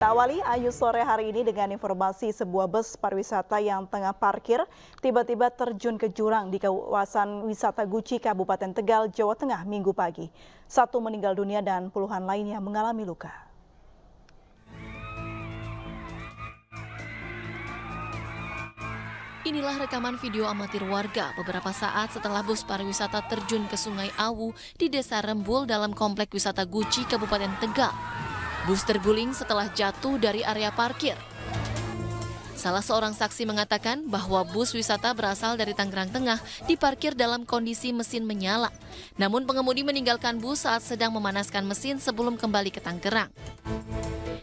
Kita awali Ayu sore hari ini dengan informasi sebuah bus pariwisata yang tengah parkir tiba-tiba terjun ke jurang di kawasan wisata Guci, Kabupaten Tegal, Jawa Tengah, Minggu pagi. Satu meninggal dunia dan puluhan lainnya mengalami luka. Inilah rekaman video amatir warga beberapa saat setelah bus pariwisata terjun ke Sungai Awu di Desa Rembul dalam Komplek Wisata Guci, Kabupaten Tegal. Bus terguling setelah jatuh dari area parkir. Salah seorang saksi mengatakan bahwa bus wisata berasal dari Tangerang Tengah diparkir dalam kondisi mesin menyala. Namun pengemudi meninggalkan bus saat sedang memanaskan mesin sebelum kembali ke Tangerang.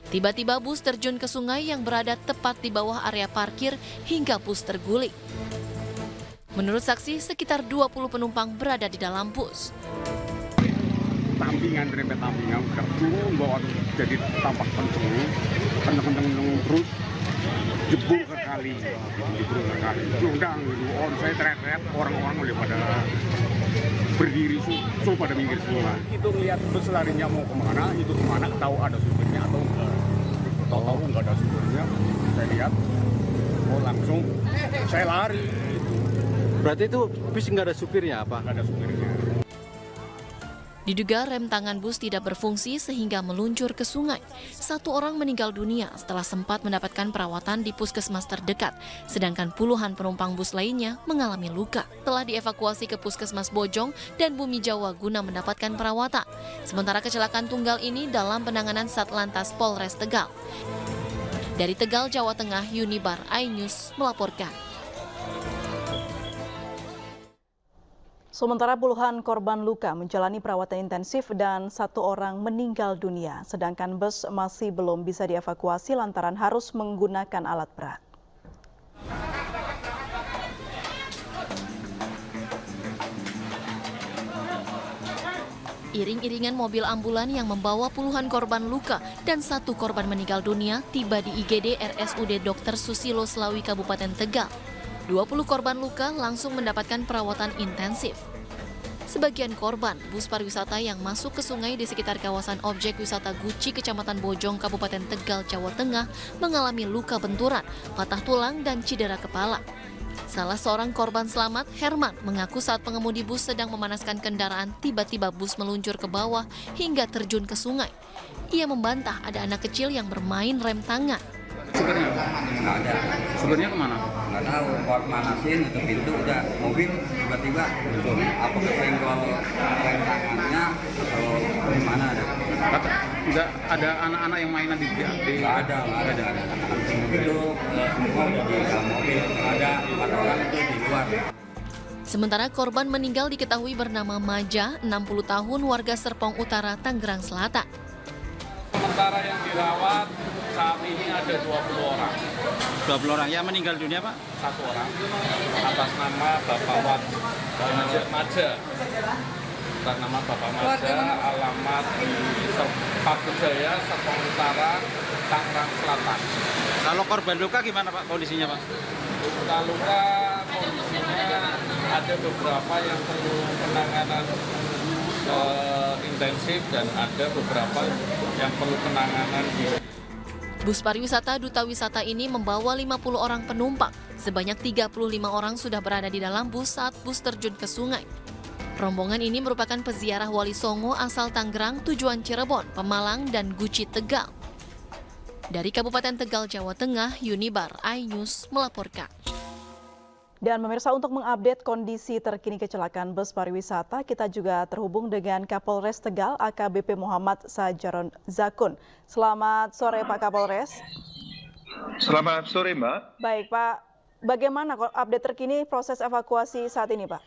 Tiba-tiba bus terjun ke sungai yang berada tepat di bawah area parkir hingga bus terguling. Menurut saksi, sekitar 20 penumpang berada di dalam bus. Tampingan, rempet tampingan, turun bawa jadi tampak kenceng terus jebol ke kali, Jodang gitu, saya teriak-teriak, orang-orang udah pada berdiri, pada minggir semua. Itu lihat bus larinya mau kemana, itu kemana, tahu ada supirnya atau enggak. Tahu enggak ada supirnya, saya lihat, langsung saya lari. Gitu. Berarti itu bus nggak ada supirnya apa? Nggak ada supirnya. Diduga rem tangan bus tidak berfungsi sehingga meluncur ke sungai. Satu orang meninggal dunia setelah sempat mendapatkan perawatan di puskesmas terdekat, sedangkan puluhan penumpang bus lainnya mengalami luka. Telah dievakuasi ke puskesmas Bojong dan Bumi Jawa guna mendapatkan perawatan. Sementara kecelakaan tunggal ini dalam penanganan Satlantas Polres Tegal. Dari Tegal, Jawa Tengah, Yunibar iNews melaporkan. Sementara puluhan korban luka menjalani perawatan intensif dan satu orang meninggal dunia, sedangkan bus masih belum bisa dievakuasi lantaran harus menggunakan alat berat. Iring-iringan mobil ambulan yang membawa puluhan korban luka dan satu korban meninggal dunia tiba di IGD RSUD Dr. Susilo Slawi Kabupaten Tegal. 20 korban luka langsung mendapatkan perawatan intensif. Sebagian korban bus pariwisata yang masuk ke sungai di sekitar kawasan objek wisata Guci, Kecamatan Bojong, Kabupaten Tegal, Jawa Tengah mengalami luka benturan, patah tulang, dan cedera kepala. Salah seorang korban selamat, Herman, mengaku saat pengemudi bus sedang memanaskan kendaraan, tiba-tiba bus meluncur ke bawah hingga terjun ke sungai. Ia membantah ada anak kecil yang bermain rem tangan. Supirnya? Nggak ada. Supirnya kemana? Nggak tahu, buat manasin itu pintu udah mobil tiba-tiba apa kesenggol rem tangannya atau gimana ada? Nggak ada anak-anak yang mainan di Nggak ada. Itu semua udah di dalam mobil, ada 4 orang itu di luar. Sementara korban meninggal diketahui bernama Maja, 60 tahun, warga Serpong Utara, Tangerang Selatan. Sementara yang dirawat saat ini ada 20 orang. 20 orang yang meninggal dunia, Pak? Satu orang atas nama Bapak Maja. Atas nama Bapak Maja, alamat di Pakujaya, Serpong Utara, Tangerang Selatan. Kalau korban luka gimana, Pak, kondisinya, Pak? Luka kondisinya ada beberapa yang perlu penanganan intensif dan ada beberapa yang perlu penanganan di. Bus pariwisata Duta Wisata ini membawa 50 orang penumpang. Sebanyak 35 orang sudah berada di dalam bus saat bus terjun ke sungai. Rombongan ini merupakan peziarah Wali Songo asal Tangerang, tujuan Cirebon, Pemalang, dan Guci, Tegal. Dari Kabupaten Tegal, Jawa Tengah, Yunibar iNews melaporkan. Dan pemirsa, untuk mengupdate kondisi terkini kecelakaan bus pariwisata, kita juga terhubung dengan Kapolres Tegal AKBP Muhammad Sajaron Zakun. Selamat sore Pak Kapolres. Selamat sore Mbak. Baik Pak, bagaimana update terkini proses evakuasi saat ini Pak?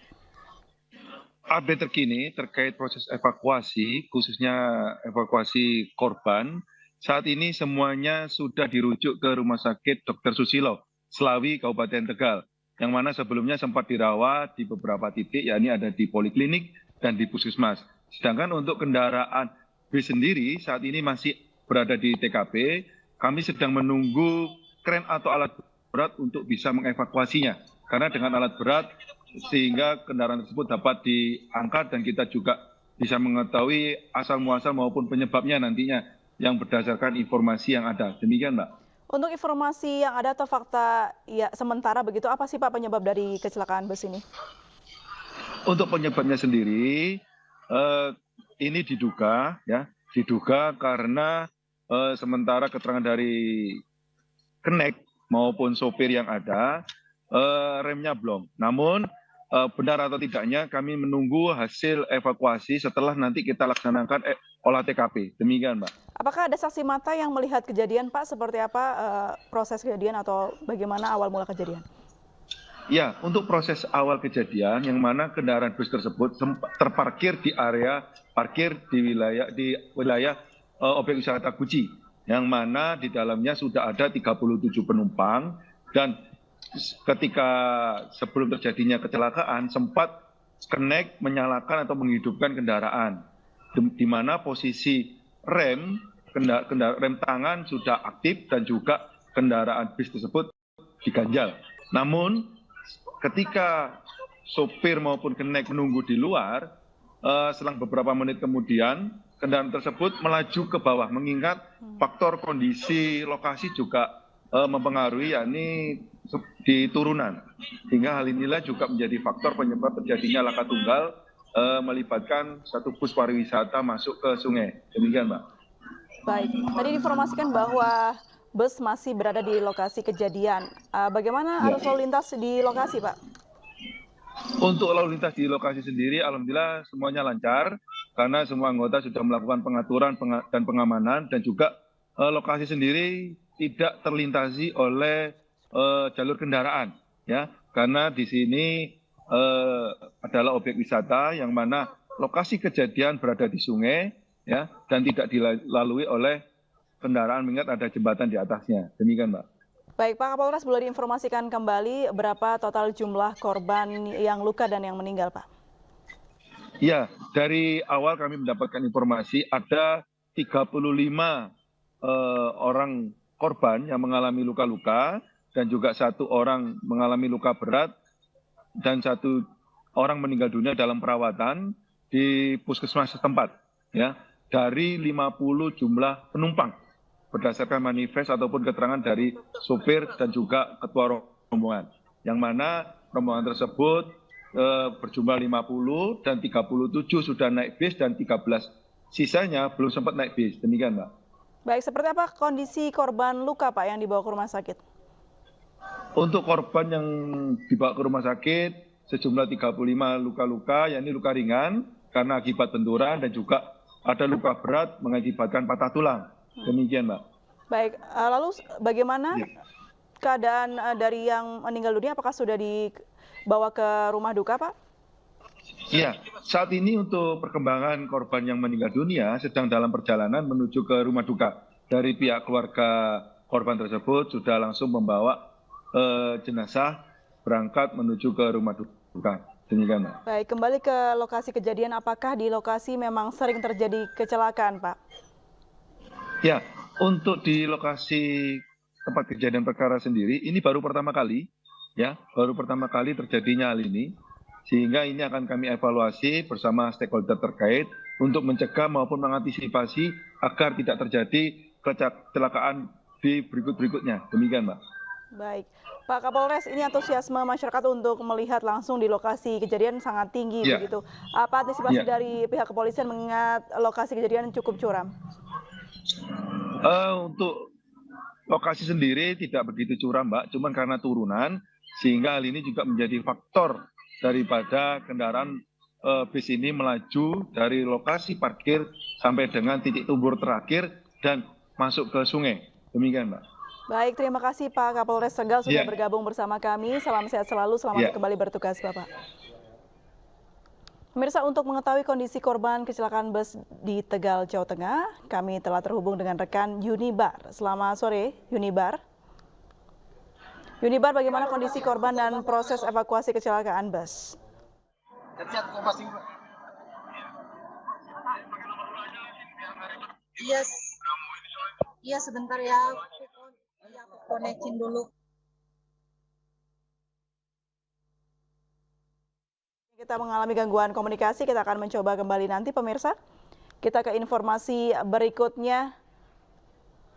Update terkini terkait proses evakuasi, khususnya evakuasi korban, saat ini semuanya sudah dirujuk ke Rumah Sakit Dr. Susilo, Slawi, Kabupaten Tegal. Yang mana sebelumnya sempat dirawat di beberapa titik, yakni ada di poliklinik dan di puskesmas. Sedangkan untuk kendaraan bis sendiri saat ini masih berada di TKP, kami sedang menunggu kren atau alat berat untuk bisa mengevakuasinya. Karena dengan alat berat sehingga kendaraan tersebut dapat diangkat dan kita juga bisa mengetahui asal muasal maupun penyebabnya nantinya. yang berdasarkan informasi yang ada. Demikian, Mbak. Untuk informasi yang ada atau fakta ya sementara begitu, apa sih Pak penyebab dari kecelakaan bus ini? Untuk penyebabnya sendiri, ini diduga karena sementara keterangan dari kenek maupun sopir yang ada, remnya blong. Namun benar atau tidaknya kami menunggu hasil evakuasi setelah nanti kita laksanakan olah TKP. Demikian, Mbak. Apakah ada saksi mata yang melihat kejadian, Pak? Seperti apa proses kejadian atau bagaimana awal mula kejadian? Ya, untuk proses awal kejadian yang mana kendaraan bus tersebut terparkir di area parkir di wilayah objek wisata Guci, yang mana di dalamnya sudah ada 37 penumpang dan ketika sebelum terjadinya kecelakaan sempat kenek menyalakan atau menghidupkan kendaraan, di mana posisi rem tangan sudah aktif dan juga kendaraan bis tersebut diganjal. Namun ketika sopir maupun kenek menunggu di luar, selang beberapa menit kemudian kendaraan tersebut melaju ke bawah, mengingat faktor kondisi lokasi juga mempengaruhi, yakni di turunan. Sehingga hal inilah juga menjadi faktor penyebab terjadinya laka tunggal melibatkan satu bus pariwisata masuk ke sungai. Demikian, Mbak. Baik, tadi diinformasikan bahwa bus masih berada di lokasi kejadian. Bagaimana arus lalu lintas di lokasi, Pak? Untuk lalu lintas di lokasi sendiri, alhamdulillah semuanya lancar karena semua anggota sudah melakukan pengaturan dan pengamanan, dan juga lokasi sendiri tidak terlintasi oleh jalur kendaraan, ya, karena di sini adalah objek wisata yang mana lokasi kejadian berada di sungai, ya, dan tidak dilalui oleh kendaraan mengingat ada jembatan di atasnya. Demikian, Mbak. Baik, Pak Kapolres, boleh diinformasikan kembali berapa total jumlah korban yang luka dan yang meninggal, Pak? Ya, dari awal kami mendapatkan informasi ada 35 orang korban yang mengalami luka-luka dan juga 1 orang mengalami luka berat dan 1 orang meninggal dunia dalam perawatan di puskesmas setempat, ya, dari 50 jumlah penumpang berdasarkan manifest ataupun keterangan dari sopir dan juga ketua rombongan, yang mana rombongan tersebut berjumlah 50 dan 37 sudah naik bis dan 13 sisanya belum sempat naik bis. Demikian, Mbak. Baik, seperti apa kondisi korban luka, Pak, yang dibawa ke rumah sakit? Untuk korban yang dibawa ke rumah sakit sejumlah 35 luka-luka, yakni luka ringan karena akibat benturan dan juga ada luka berat mengakibatkan patah tulang. Demikian, Mbak. Baik, lalu bagaimana keadaan dari yang meninggal dunia? Apakah sudah dibawa ke rumah duka, Pak? Iya, saat ini untuk perkembangan korban yang meninggal dunia sedang dalam perjalanan menuju ke rumah duka. Dari pihak keluarga korban tersebut sudah langsung membawa jenazah berangkat menuju ke rumah duka. Demikian, Mbak. Baik, kembali ke lokasi kejadian, apakah di lokasi memang sering terjadi kecelakaan, Pak? Ya, untuk di lokasi tempat kejadian perkara sendiri, ini baru pertama kali, ya, baru pertama kali terjadinya hal ini, sehingga ini akan kami evaluasi bersama stakeholder terkait untuk mencegah maupun mengantisipasi agar tidak terjadi kecelakaan di berikutnya. Demikian, Mbak. Baik, Pak Kapolres, ini antusiasme masyarakat untuk melihat langsung di lokasi kejadian sangat tinggi, begitu. Apa antisipasi dari pihak kepolisian mengingat lokasi kejadian cukup curam? Untuk lokasi sendiri tidak begitu curam, Mbak, cuman karena turunan, sehingga hal ini juga menjadi faktor daripada kendaraan bis ini melaju dari lokasi parkir sampai dengan titik tumbur terakhir dan masuk ke sungai. Demikian, Mbak. Baik, terima kasih Pak Kapolres Tegal sudah bergabung bersama kami. Salam sehat selalu, selamat kembali bertugas, Bapak. Pemirsa, untuk mengetahui kondisi korban kecelakaan bus di Tegal, Jawa Tengah, kami telah terhubung dengan rekan Yunibar. Selamat sore, Yunibar. Yunibar, bagaimana kondisi korban dan proses evakuasi kecelakaan bus? Iya, sebentar ya. Aku konekin dulu. Kita mengalami gangguan komunikasi, kita akan mencoba kembali nanti, pemirsa. Kita ke informasi berikutnya.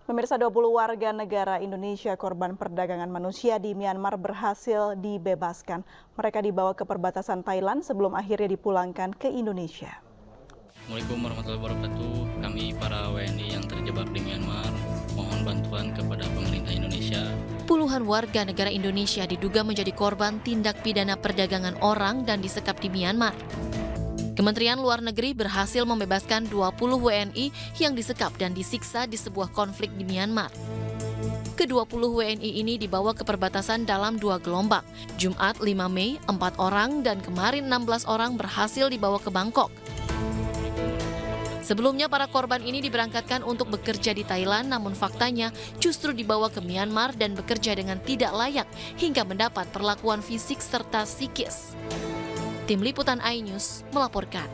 Pemirsa, 20 warga negara Indonesia korban perdagangan manusia di Myanmar berhasil dibebaskan. Mereka dibawa ke perbatasan Thailand sebelum akhirnya dipulangkan ke Indonesia. Assalamualaikum warahmatullahi wabarakatuh. Kami para WNI yang terjebak di Myanmar mohon bantuan kepada pemerintah Indonesia. Puluhan warga negara Indonesia diduga menjadi korban tindak pidana perdagangan orang dan disekap di Myanmar. Kementerian Luar Negeri berhasil membebaskan 20 WNI yang disekap dan disiksa di sebuah konflik di Myanmar. Ke-20 WNI ini dibawa ke perbatasan dalam 2 gelombang. Jumat 5 Mei, 4 orang dan kemarin 16 orang berhasil dibawa ke Bangkok. Sebelumnya para korban ini diberangkatkan untuk bekerja di Thailand, namun faktanya justru dibawa ke Myanmar dan bekerja dengan tidak layak hingga mendapat perlakuan fisik serta psikis. Tim Liputan iNews melaporkan.